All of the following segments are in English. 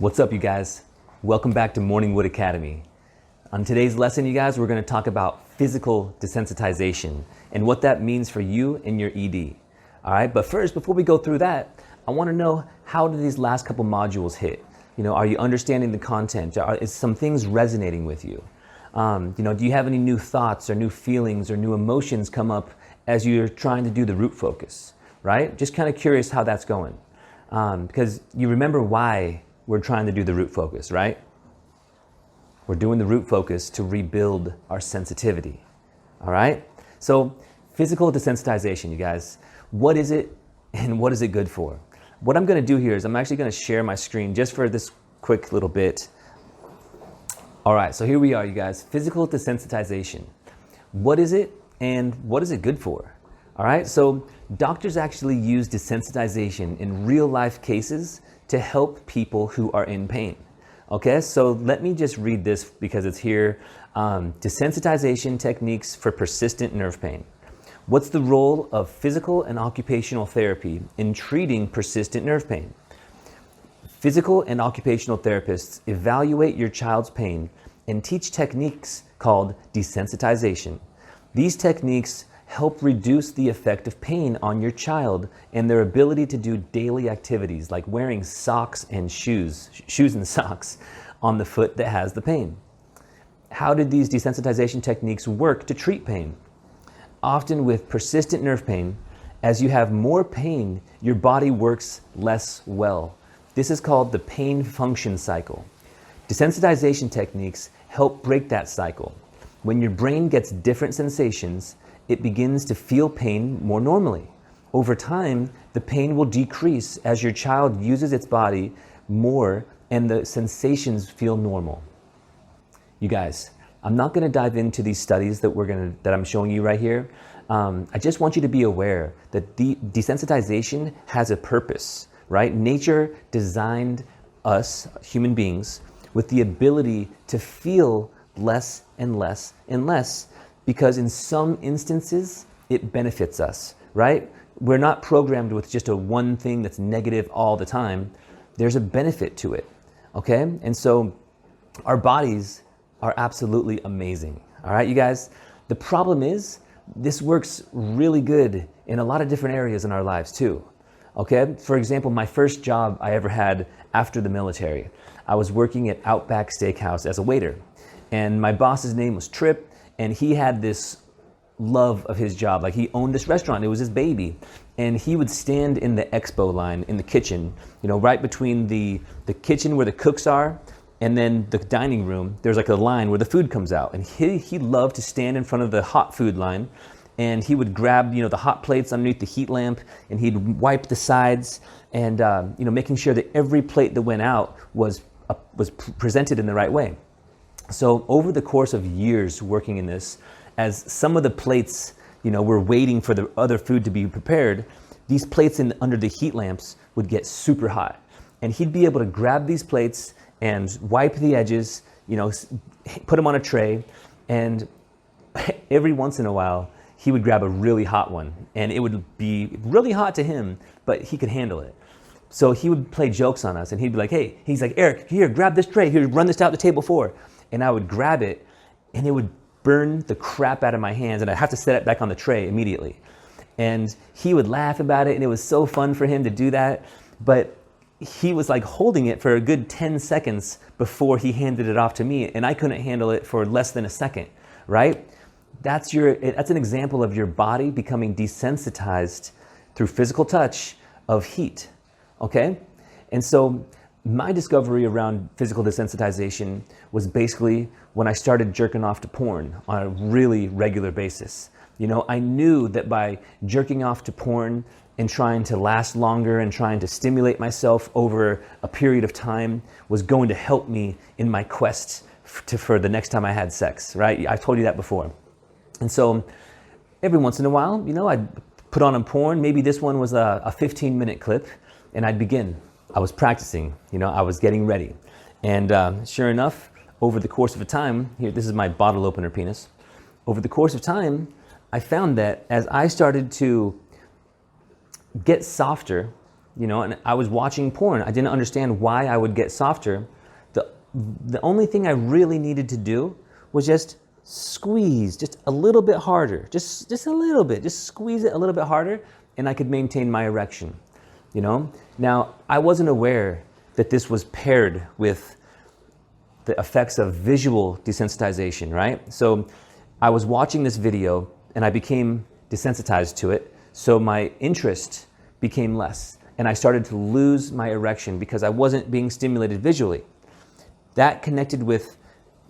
What's up, you guys? Welcome back to Morningwood Academy. On today's lesson, you guys, we're going to talk about physical desensitization and what that means for you and your ED. All right, but first, before we go through that, I want to know, how did these last couple modules hit? Are you understanding the content? Is some things resonating with you? Do you have any new thoughts or new feelings or new emotions come up as you're trying to do the root focus, right? Just kind of curious how that's going. Because you remember why we're trying to do the root focus, right? We're doing the root focus to rebuild our sensitivity, all right? So physical desensitization, you guys, what is it and what is it good for? What I'm gonna do here is I'm actually gonna share my screen just for this quick little bit. All right, so here we are, you guys. Physical desensitization. What is it and what is it good for? All right, so doctors actually use desensitization in real life cases to help people who are in pain. Okay, so let me just read this because it's here. Desensitization techniques for persistent nerve pain. What's the role of physical and occupational therapy in treating persistent nerve pain? Physical and occupational therapists evaluate your child's pain and teach techniques called desensitization. These techniques help reduce the effect of pain on your child and their ability to do daily activities like wearing socks and shoes and socks on the foot that has the pain. How did these desensitization techniques work to treat pain? Often with persistent nerve pain, as you have more pain, your body works less well. This is called the pain function cycle. Desensitization techniques help break that cycle. When your brain gets different sensations, it begins to feel pain more normally. Over time, the pain will decrease as your child uses its body more and the sensations feel normal. You guys, I'm not gonna dive into these studies that I'm showing you right here. I just want you to be aware that the desensitization has a purpose, right? Nature designed us, human beings, with the ability to feel less and less and less, because in some instances, it benefits us, right? We're not programmed with just a one thing that's negative all the time. There's a benefit to it, okay? And so our bodies are absolutely amazing, all right, you guys? The problem is, this works really good in a lot of different areas in our lives too, okay? For example, my first job I ever had after the military, I was working at Outback Steakhouse as a waiter. And my boss's name was Trip, and he had this love of his job. Like, he owned this restaurant, it was his baby. And he would stand in the expo line in the kitchen, right between the kitchen where the cooks are and then the dining room. There's like a line where the food comes out. And he loved to stand in front of the hot food line, and he would grab, the hot plates underneath the heat lamp, and he'd wipe the sides and, making sure that every plate that went out was presented in the right way. So over the course of years working in this, as some of the plates, were waiting for the other food to be prepared, these plates under the heat lamps would get super hot. And he'd be able to grab these plates and wipe the edges, put them on a tray, and every once in a while, he would grab a really hot one. And it would be really hot to him, but he could handle it. So he would play jokes on us, and he'd be like, hey, he's like, Eric, here, grab this tray, here, run this out the table for. And I would grab it, and it would burn the crap out of my hands, and I'd have to set it back on the tray immediately. And he would laugh about it, and it was so fun for him to do that. But he was like holding it for a good 10 seconds before he handed it off to me, and I couldn't handle it for less than a second, right? That's an example of your body becoming desensitized through physical touch of heat, okay? And so my discovery around physical desensitization was basically when I started jerking off to porn on a really regular basis. I knew that by jerking off to porn and trying to last longer and trying to stimulate myself over a period of time was going to help me in my quest for the next time I had sex, right? I've told you that before. And so every once in a while, I'd put on a porn. Maybe this one was a 15-minute clip, and I'd begin. I was practicing, I was getting ready. And sure enough, over the course of a time, here, this is my bottle opener penis. Over the course of time, I found that as I started to get softer and I was watching porn. I didn't understand why I would get softer. The only thing I really needed to do was just squeeze just a little bit harder, just a little bit, just squeeze it a little bit harder, and I could maintain my erection. Now, I wasn't aware that this was paired with the effects of visual desensitization, right? So I was watching this video and I became desensitized to it. So my interest became less and I started to lose my erection because I wasn't being stimulated visually. That connected with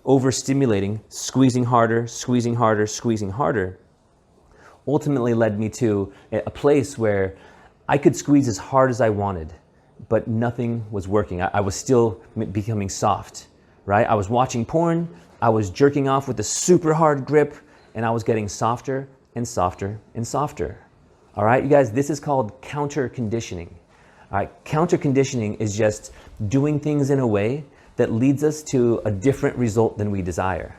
overstimulating, squeezing harder, squeezing harder, squeezing harder, ultimately led me to a place where I could squeeze as hard as I wanted, but nothing was working. I was still becoming soft, right? I was watching porn, I was jerking off with a super hard grip, and I was getting softer and softer and softer. All right, you guys, this is called counter conditioning. All right, counter conditioning is just doing things in a way that leads us to a different result than we desire.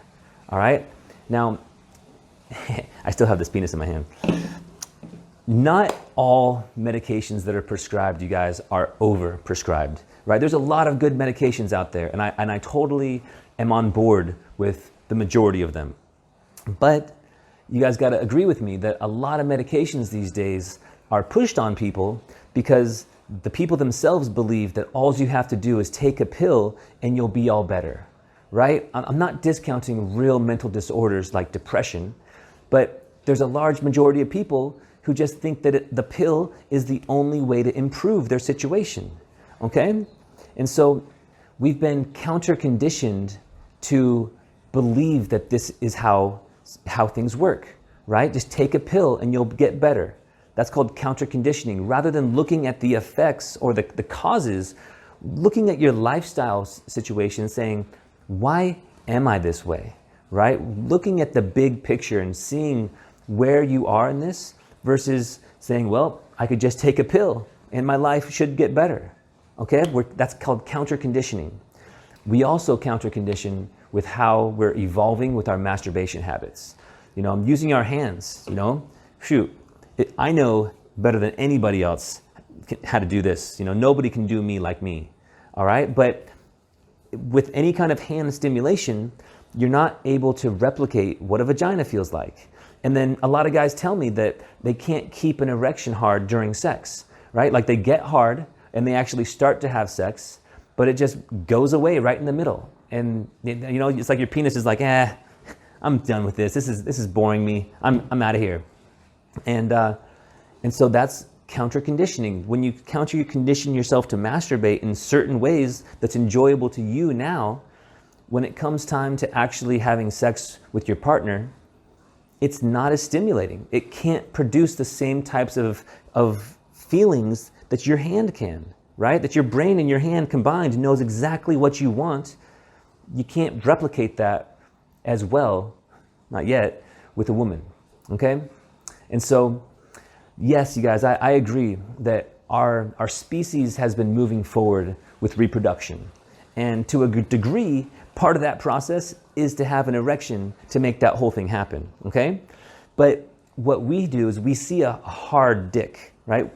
All right, now, I still have this penis in my hand. Not all medications that are prescribed, you guys, are over prescribed, right? There's a lot of good medications out there, and I totally am on board with the majority of them. But you guys got to agree with me that a lot of medications these days are pushed on people because the people themselves believe that all you have to do is take a pill and you'll be all better, right? I'm not discounting real mental disorders like depression, but there's a large majority of people who just think that the pill is the only way to improve their situation, okay? And so we've been counter-conditioned to believe that this is how things work, right? Just take a pill and you'll get better. That's called counter-conditioning. Rather than looking at the effects or the causes, looking at your lifestyle situation saying, why am I this way, right? Looking at the big picture and seeing where you are in this versus saying, well, I could just take a pill and my life should get better, okay? That's called counter-conditioning. We also counter-condition with how we're evolving with our masturbation habits. I'm using our hands, shoot. I know better than anybody else how to do this. Nobody can do me like me, all right? But with any kind of hand stimulation, you're not able to replicate what a vagina feels like. And then a lot of guys tell me that they can't keep an erection hard during sex, right? Like they get hard and they actually start to have sex, but it just goes away right in the middle. And it's like your penis is like, I'm done with this. This is boring me. I'm out of here. And so that's counter conditioning. When you counter condition yourself to masturbate in certain ways that's enjoyable to you now, when it comes time to actually having sex with your partner, it's not as stimulating. It can't produce the same types of feelings that your hand can, right? That your brain and your hand combined knows exactly what you want. You can't replicate that as well, not yet, with a woman, okay? And so, yes, you guys, I agree that our species has been moving forward with reproduction. And to a degree, part of that process is to have an erection to make that whole thing happen, okay? But what we do is we see a hard dick, right?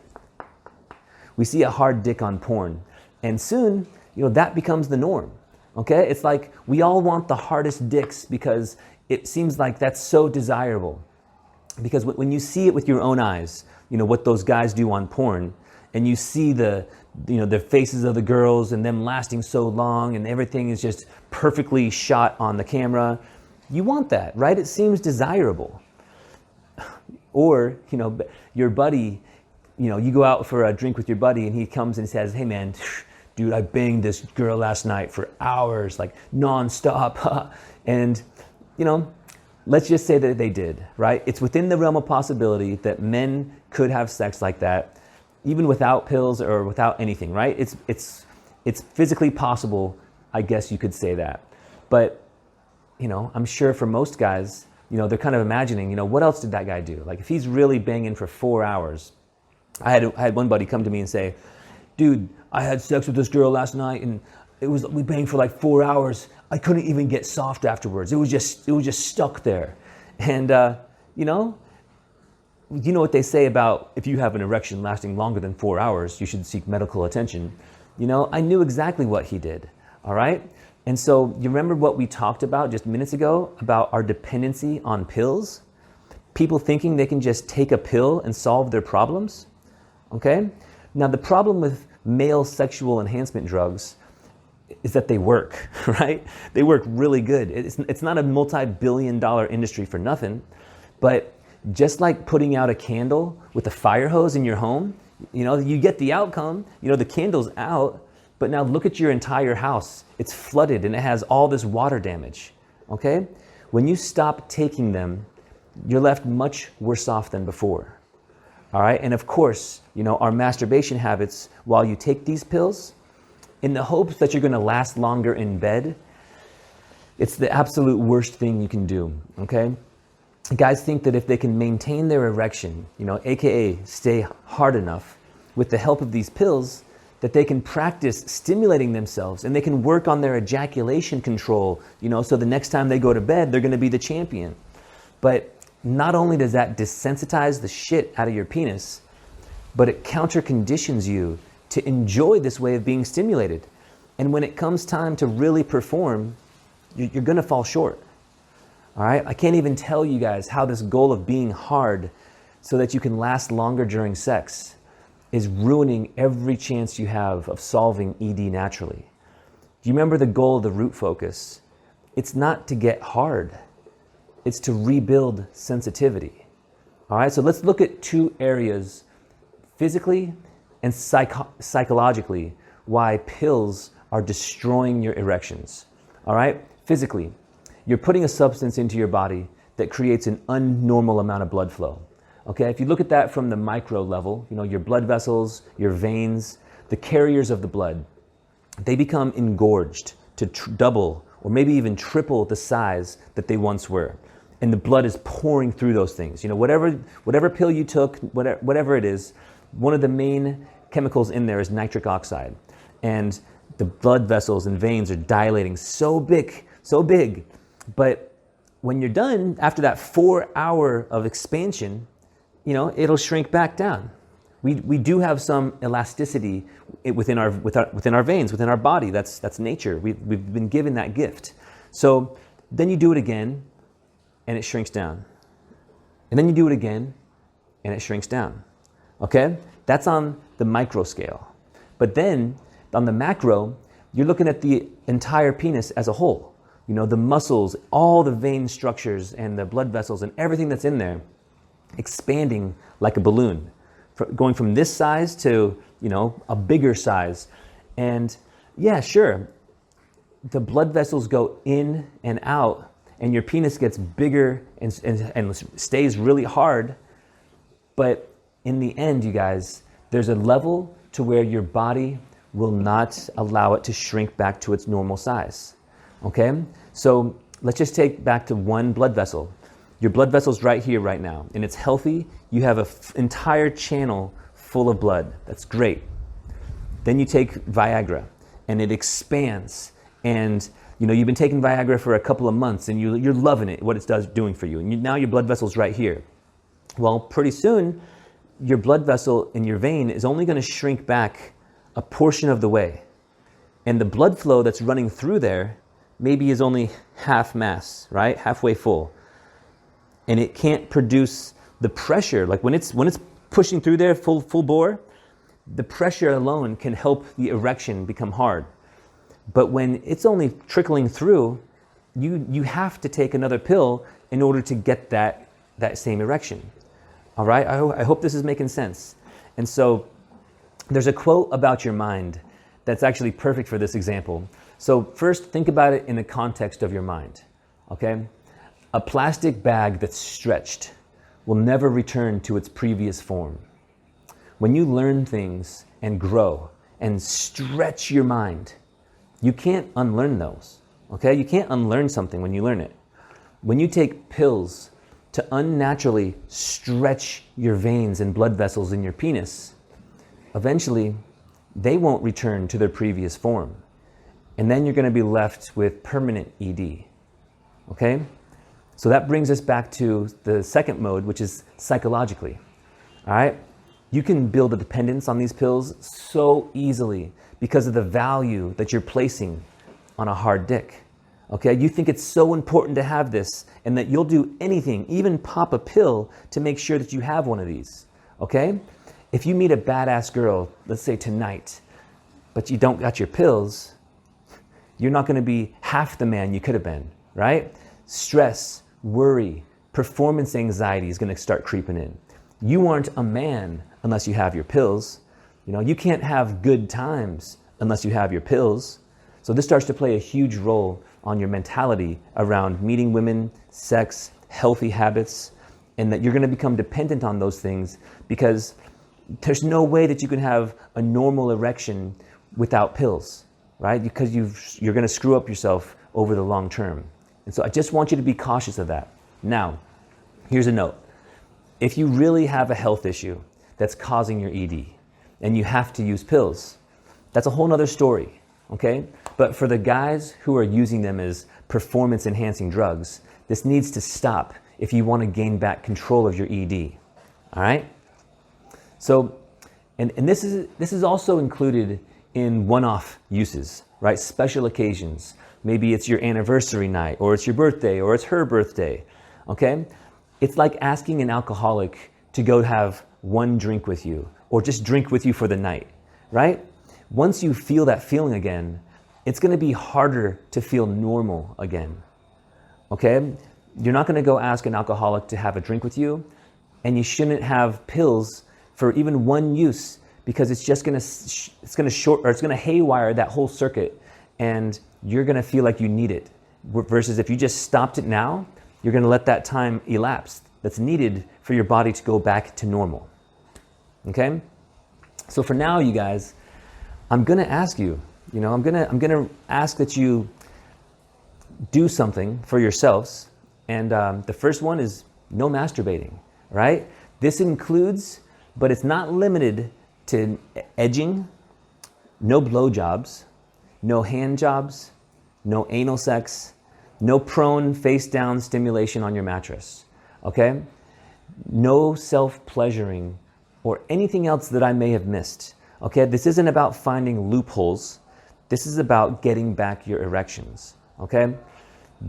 We see a hard dick on porn. And soon, that becomes the norm, okay? It's like we all want the hardest dicks because it seems like that's so desirable. Because when you see it with your own eyes, what those guys do on porn, and you see the faces of the girls and them lasting so long and everything is just perfectly shot on the camera, you want that, right? It seems desirable. Or, your buddy, you go out for a drink with your buddy and he comes and says, hey man, dude, I banged this girl last night for hours, like nonstop. And, let's just say that they did, right? It's within the realm of possibility that men could have sex like that, even without pills or without anything, right? It's physically possible, I guess you could say that. But, I'm sure for most guys, they're kind of imagining, what else did that guy do? Like if he's really banging for 4 hours. I had one buddy come to me and say, dude, I had sex with this girl last night and we banged for like 4 hours. I couldn't even get soft afterwards. It was just stuck there. And, you know what they say about if you have an erection lasting longer than 4 hours, you should seek medical attention. You know, I knew exactly what he did, all right? And so you remember what we talked about just minutes ago about our dependency on pills? People thinking they can just take a pill and solve their problems, okay? Now the problem with male sexual enhancement drugs is that they work, right? They work really good. It's not a multi-billion-dollar industry for nothing, but just like putting out a candle with a fire hose in your home, you know, you get the outcome, you know, the candle's out, but now look at your entire house. It's flooded and it has all this water damage, okay? When you stop taking them, you're left much worse off than before, all right? And of course, you know, our masturbation habits, while you take these pills, in the hopes that you're gonna last longer in bed, it's the absolute worst thing you can do, okay? Guys think that if they can maintain their erection, you know, AKA stay hard enough with the help of these pills, that they can practice stimulating themselves and they can work on their ejaculation control, you know, so the next time they go to bed, they're gonna be the champion. But not only does that desensitize the shit out of your penis, but it counter conditions you to enjoy this way of being stimulated. And when it comes time to really perform, you're gonna fall short. All right, I can't even tell you guys how this goal of being hard so that you can last longer during sex is ruining every chance you have of solving ED naturally. Do you remember the goal of the root focus? It's not to get hard, it's to rebuild sensitivity. All right, so let's look at two areas, physically and psychologically, why pills are destroying your erections. All right, physically, you're putting a substance into your body that creates an unnormal amount of blood flow. Okay, if you look at that from the micro level, you know, your blood vessels, your veins, the carriers of the blood, they become engorged to double or maybe even triple the size that they once were. And the blood is pouring through those things. You know, whatever pill you took, whatever it is, one of the main chemicals in there is nitric oxide. And the blood vessels and veins are dilating so big. But when you're done, after that 4 hour of expansion, you know, it'll shrink back down. We do have some elasticity within our veins, within our body. That's nature. We've been given that gift. So then you do it again, and it shrinks down. And then you do it again, and it shrinks down. Okay? That's on the micro scale. But then on the macro, you're looking at the entire penis as a whole. You know, the muscles, all the vein structures and the blood vessels and everything that's in there expanding like a balloon, going from this size to, you know, a bigger size. And yeah, sure, the blood vessels go in and out and your penis gets bigger and stays really hard. But in the end, you guys, there's a level to where your body will not allow it to shrink back to its normal size. Okay? So let's just take back to one blood vessel. Your blood vessel's right here, right now, and it's healthy. You have an entire channel full of blood. That's great. Then you take Viagra, and it expands. And you know, you've been taking Viagra for a couple of months, and you're loving it, what it's doing for you. And now your blood vessel's right here. Well, pretty soon, your blood vessel in your vein is only going to shrink back a portion of the way. And the blood flow that's running through there maybe is only half mass, right? Halfway full. And it can't produce the pressure. Like when it's pushing through there full bore, the pressure alone can help the erection become hard. But when it's only trickling through, you have to take another pill in order to get that same erection. All right? I hope this is making sense. And so there's a quote about your mind that's actually perfect for this example. So first, think about it in the context of your mind, okay? A plastic bag that's stretched will never return to its previous form. When you learn things and grow and stretch your mind, you can't unlearn those, okay? You can't unlearn something when you learn it. When you take pills to unnaturally stretch your veins and blood vessels in your penis, eventually they won't return to their previous form. And then you're going to be left with permanent ED, okay? So that brings us back to the second mode, which is psychologically. All right? You can build a dependence on these pills so easily because of the value that you're placing on a hard dick. Okay? You think it's so important to have this and that you'll do anything, even pop a pill to make sure that you have one of these. Okay? If you meet a badass girl, let's say tonight, but you don't got your pills, you're not going to be half the man you could have been, right? Stress, worry, performance anxiety is going to start creeping in. You aren't a man unless you have your pills. You know, you can't have good times unless you have your pills. So this starts to play a huge role on your mentality around meeting women, sex, healthy habits, and that you're going to become dependent on those things because there's no way that you can have a normal erection without pills, right? Because you're going to screw up yourself over the long term. And so I just want you to be cautious of that. Now, here's a note. If you really have a health issue that's causing your ED and you have to use pills, that's a whole nother story, okay? But for the guys who are using them as performance enhancing drugs, this needs to stop if you want to gain back control of your ED, all right? So, and this is also included in one-off uses, right? Special occasions. Maybe it's your anniversary night, or it's your birthday, or it's her birthday, okay? It's like asking an alcoholic to go have one drink with you, or just drink with you for the night, right? Once you feel that feeling again, it's gonna be harder to feel normal again, okay? You're not gonna go ask an alcoholic to have a drink with you, and you shouldn't have pills for even one use because it's just gonna haywire that whole circuit, and you're gonna feel like you need it. Versus if you just stopped it now, you're gonna let that time elapse that's needed for your body to go back to normal. Okay? So for now, you guys, I'm gonna ask you, I'm gonna ask that you do something for yourselves, and the first one is no masturbating, right? This includes, but it's not limited to edging, no blowjobs, no hand jobs, no anal sex, no prone face down stimulation on your mattress, okay? No self-pleasuring or anything else that I may have missed, okay? This isn't about finding loopholes. This is about getting back your erections, okay?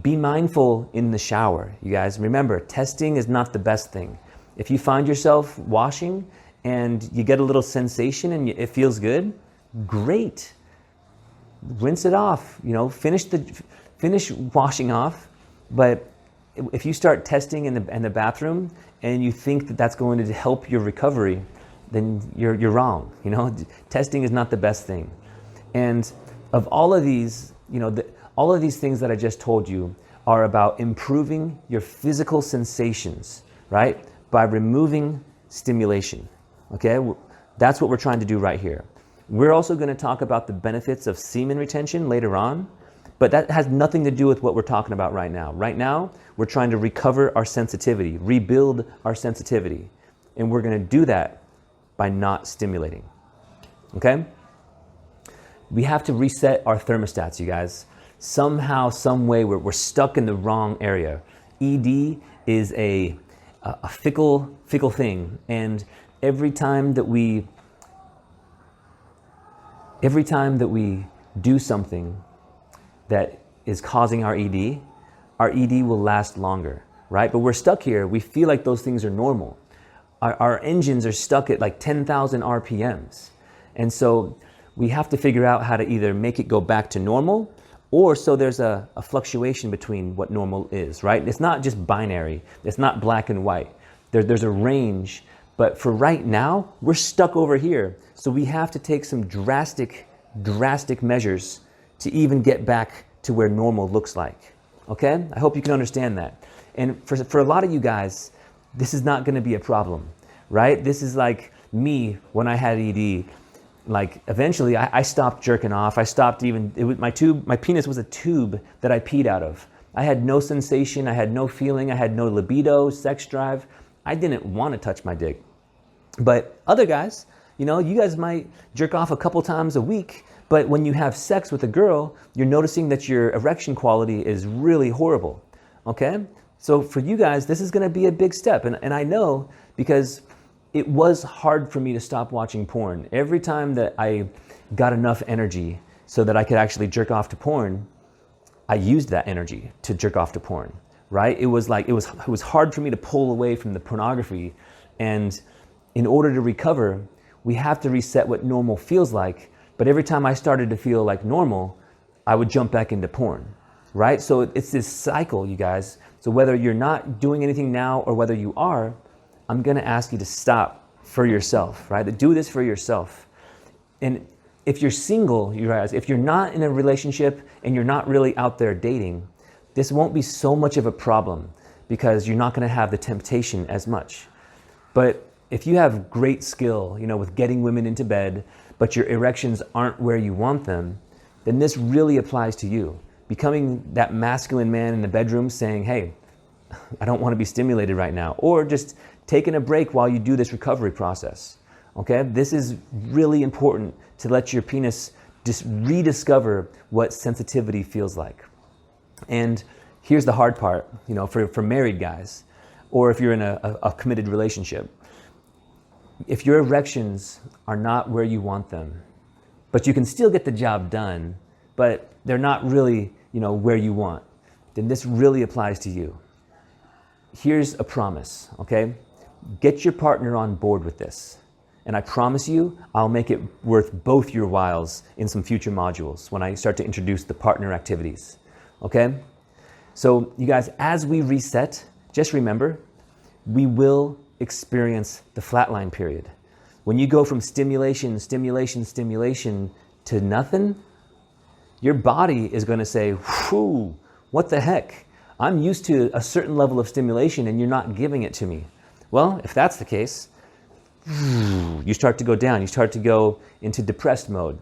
Be mindful in the shower, you guys. Remember, testing is not the best thing. If you find yourself washing and you get a little sensation and it feels good, great. Rinse it off, finish washing off. But if you start testing in the bathroom and you think that that's going to help your recovery, then you're wrong. Testing is not the best thing. And of all of these, all of these things that I just told you are about improving your physical sensations, right? By removing stimulation, okay? That's what we're trying to do right here. We're also going to talk about the benefits of semen retention later on, but that has nothing to do with what we're talking about right now. Right now, we're trying to recover our sensitivity, rebuild our sensitivity, and we're going to do that by not stimulating, okay? We have to reset our thermostats, you guys. Somehow, some way, we're stuck in the wrong area. ED is a fickle thing, and every time that we do something that is causing our ED will last longer, right? But we're stuck here. We feel like those things are normal. Our engines are stuck at like 10,000 RPMs. And so we have to figure out how to either make it go back to normal, or so there's a fluctuation between what normal is, right? It's not just binary. It's not black and white. There's a range. But for right now, we're stuck over here. So we have to take some drastic measures to even get back to where normal looks like, okay? I hope you can understand that. And for a lot of you guys, this is not gonna be a problem, right? This is like me when I had ED. Like eventually I stopped jerking off. I stopped my penis was a tube that I peed out of. I had no sensation, I had no feeling, I had no libido, sex drive. I didn't want to touch my dick. But other guys, you guys might jerk off a couple times a week, but when you have sex with a girl, you're noticing that your erection quality is really horrible, okay? So for you guys, this is going to be a big step. And I know because it was hard for me to stop watching porn. Every time that I got enough energy so that I could actually jerk off to porn, I used that energy to jerk off to porn, right? It was hard for me to pull away from the pornography. And in order to recover, we have to reset what normal feels like. But every time I started to feel like normal, I would jump back into porn, right? So it's this cycle, you guys. So whether you're not doing anything now or whether you are, I'm gonna ask you to stop for yourself, right? To do this for yourself. And if you're single, you guys, if you're not in a relationship and you're not really out there dating, this won't be so much of a problem because you're not gonna have the temptation as much. But if you have great skill, with getting women into bed, but your erections aren't where you want them, then this really applies to you. Becoming that masculine man in the bedroom saying, hey, I don't want to be stimulated right now, or just taking a break while you do this recovery process, okay? This is really important to let your penis just rediscover what sensitivity feels like. And here's the hard part, for married guys, or if you're in a committed relationship. If your erections are not where you want them, but you can still get the job done, but they're not really, where you want, then this really applies to you. Here's a promise, okay? Get your partner on board with this. And I promise you, I'll make it worth both your whiles in some future modules when I start to introduce the partner activities, okay? So you guys, as we reset, just remember, we will experience the flatline period. When you go from stimulation to nothing, your body is going to say, whew, what the heck? I'm used to a certain level of stimulation and you're not giving it to me. Well, if that's the case, you start to go down. You start to go into depressed mode.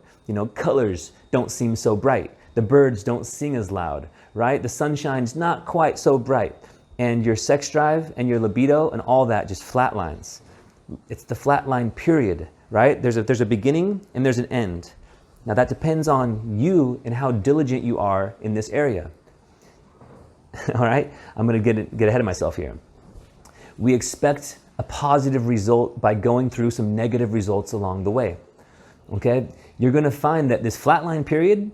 Colors don't seem so bright. The birds don't sing as loud, right? The sunshine's not quite so bright. And your sex drive and your libido and all that just flatlines. It's the flatline period, right? There's a beginning and there's an end. Now that depends on you and how diligent you are in this area. All right, I'm gonna get ahead of myself here. We expect a positive result by going through some negative results along the way, okay? You're gonna find that this flatline period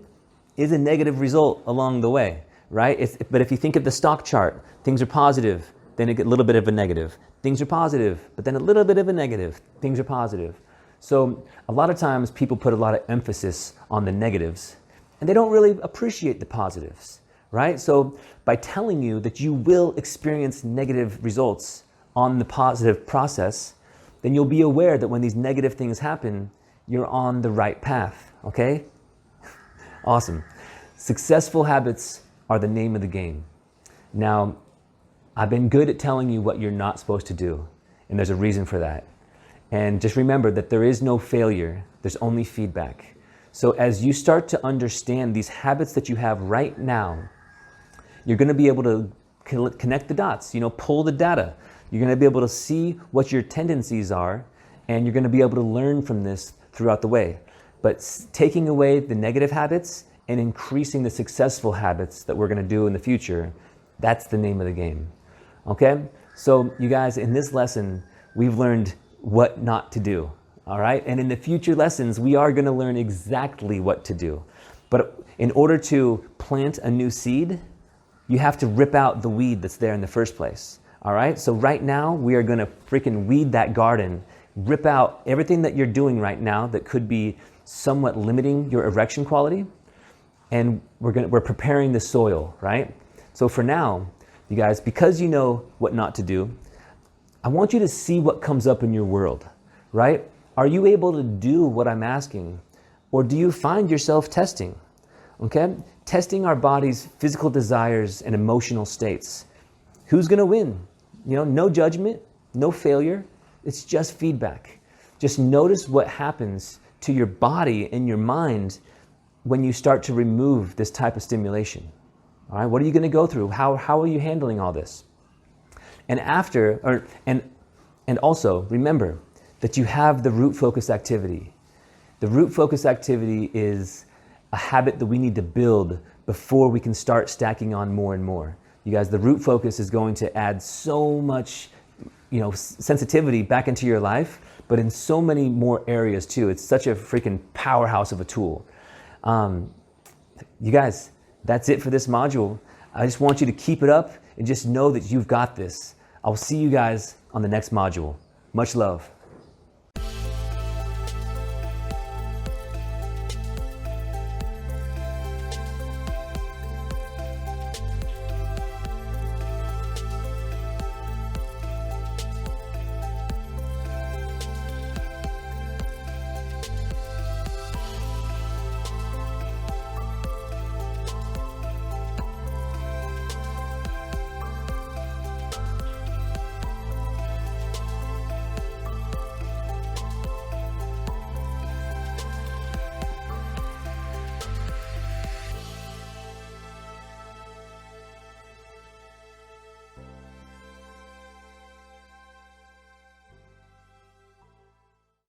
is a negative result along the way, right? But if you think of the stock chart, things are positive, then a little bit of a negative. Things are positive, but then a little bit of a negative. Things are positive. So a lot of times people put a lot of emphasis on the negatives and they don't really appreciate the positives, right? So by telling you that you will experience negative results on the positive process, then you'll be aware that when these negative things happen, you're on the right path, okay? Awesome. Successful habits are the name of the game. Now, I've been good at telling you what you're not supposed to do, and there's a reason for that. And just remember that there is no failure, there's only feedback. So as you start to understand these habits that you have right now, you're gonna be able to connect the dots, pull the data. You're gonna be able to see what your tendencies are, and you're gonna be able to learn from this throughout the way. But taking away the negative habits and increasing the successful habits that we're gonna do in the future, that's the name of the game, okay? So you guys, in this lesson, we've learned what not to do, all right? And in the future lessons, we are gonna learn exactly what to do. But in order to plant a new seed, you have to rip out the weed that's there in the first place, all right? So right now, we are gonna freaking weed that garden, rip out everything that you're doing right now that could be somewhat limiting your erection quality, and we're preparing the soil, right? So for now, you guys, because you know what not to do, I want you to see what comes up in your world, right? Are you able to do what I'm asking? Or do you find yourself testing, okay? Testing our body's physical desires and emotional states. Who's gonna win? No judgment, no failure. It's just feedback. Just notice what happens to your body and your mind when you start to remove this type of stimulation. All right, what are you gonna go through? How are you handling all this? And also remember that you have the root focus activity. The root focus activity is a habit that we need to build before we can start stacking on more and more. You guys, the root focus is going to add so much, sensitivity back into your life, but in so many more areas too. It's such a freaking powerhouse of a tool. You guys, that's it for this module. I just want you to keep it up and just know that you've got this. I'll see you guys on the next module. Much love.